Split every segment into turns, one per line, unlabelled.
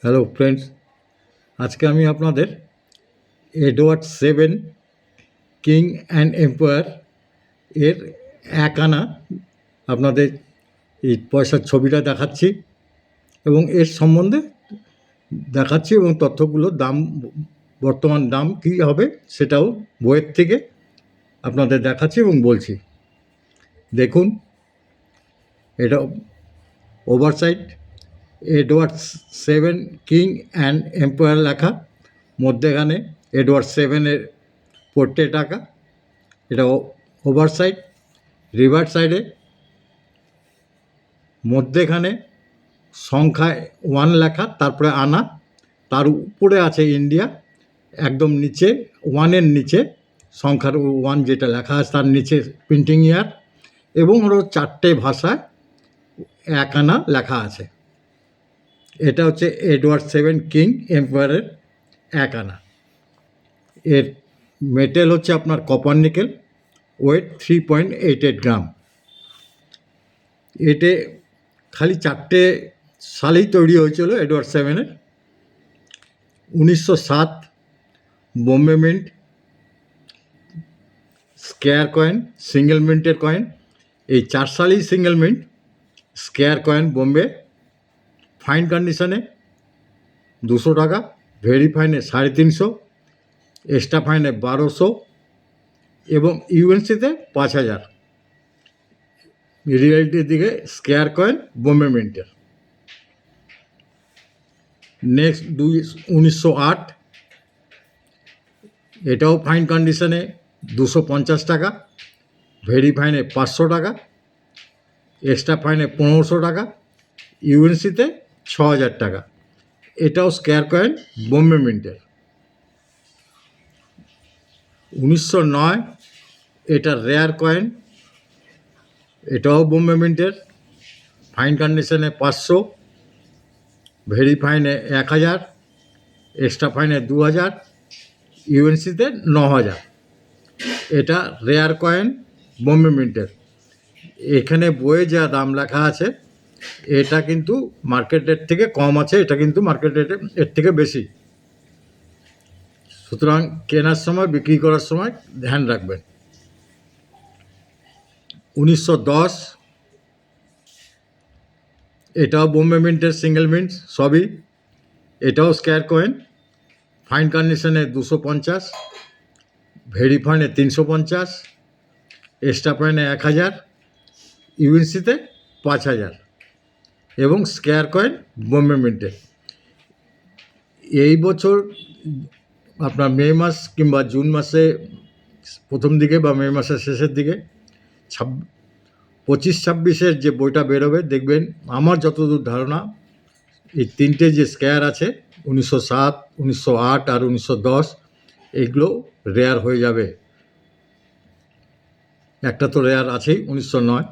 Hello friends, আজকে আমি আপনাদের Edward seven king and empire এর এক আনা আপনাদের এই পয়সার ছবিটা দেখাচ্ছি এবং এর সম্বন্ধে দেখাচ্ছি এবং তথ্যগুলোর দাম, বর্তমান দাম কী হবে সেটাও বইয়ের থেকে আপনাদের দেখাচ্ছি এবং বলছি। দেখুন, এটা oversight Edward seven king and empire লেখা, মধ্যেখানে এডওয়ার্ড সেভেনের পোর্ট্রেট আঁকা। এটা ওভার সাইড। রিভার সাইডে মধ্যেখানে সংখ্যায় 1 লেখা, তারপরে আনা, তার উপরে আছে ইন্ডিয়া, একদম নিচে 1-এর নিচে সংখ্যার 1 যেটা লেখা আছে তার নিচে প্রিন্টিং ইয়ার, এবং ওরও 4টে ভাষায় এক আনা লেখা আছে। এটা হচ্ছে এডওয়ার্ড সেভেন কিং এম্পায়ারের এক আনা। এর মেটেল হচ্ছে আপনার কপার নিকেল, ওয়েট 3.88 গ্রাম। এতে খালি 4টে সালেই তৈরি হয়েছিল এডওয়ার্ড সেভেনের। 1907 Bombay mint, square coin, single মিন্টের কয়েন। এই 4 সালেই single mint, square coin Bombay. Fine কন্ডিশনে 200 টাকা, ভেরি ফাইনে 350, এক্সট্রা ফাইনে 1200 এবং ইউএনসিতে 5000। রিয়েলিটির দিকে স্কোয়ার কয়েন বোম্বে মিন্টের। নেক্সট 1908, এটাও ফাইন কন্ডিশনে 250 টাকা, ভেরি ফাইনে 500 টাকা, এক্সট্রা ফাইনে 1500 টাকা, ইউএনসিতে 6000 টাকা। এটাও স্কোয়ার কয়েন বোম্বে মিন্টের। 1909, এটা রেয়ার কয়েন, এটাও বোম্বে মিন্টের। ফাইন কন্ডিশনে 500, ভেরি ফাইনে 1000, এক্সট্রা ফাইনে 2000, ইউএনসিতে 9000। এটা রেয়ার কয়েন বোম্বে মিন্টের। এখানে বইয়ে যা দাম লেখা আছে এটা কিন্তু মার্কেট রেট থেকে কম আছে, এটা কিন্তু মার্কেট রেটে এর থেকে বেশি। সুতরাং কেনার সময়, বিক্রি করার সময় ধ্যান রাখবেন। 1910, এটাও বোম্বে মিন্টের, সিঙ্গেল মিন্ট সবই। এটাও স্কোয়ার কয়েন, ফাইন কন্ডিশনে 250, ভেরি ফাইনে 350, এক্সট্রা ফাইনে 1000, ইউএনসিতে 5000 এবং স্কোয়ার কয়েন বোম্বে মিন্টের। এই বছর আপনার মে মাস কিংবা জুন মাসে প্রথম দিকে বা মে মাসের শেষের দিকে 25-26-এর যে বইটা বেরোবে, দেখবেন আমার যতদূর ধারণা এই 3টে যে স্কোয়ার আছে 1907, 1908 আর 1910, এগুলো রেয়ার হয়ে যাবে। একটা তো রেয়ার আছেই 1909।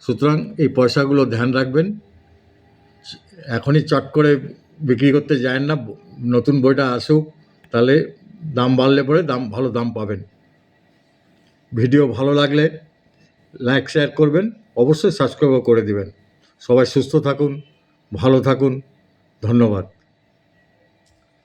সুতরাং এই পয়সাগুলো ধ্যান রাখবেন, এখনই চট করে বিক্রি করতে যায়েন না। নতুন বইটা আসুক, তাহলে দাম বাড়লে পরে ভালো দাম পাবেন। ভিডিও ভালো লাগলে লাইক শেয়ার করবেন, অবশ্যই সাবস্ক্রাইবও করে দিবেন। সবাই সুস্থ থাকুন, ভালো থাকুন, ধন্যবাদ।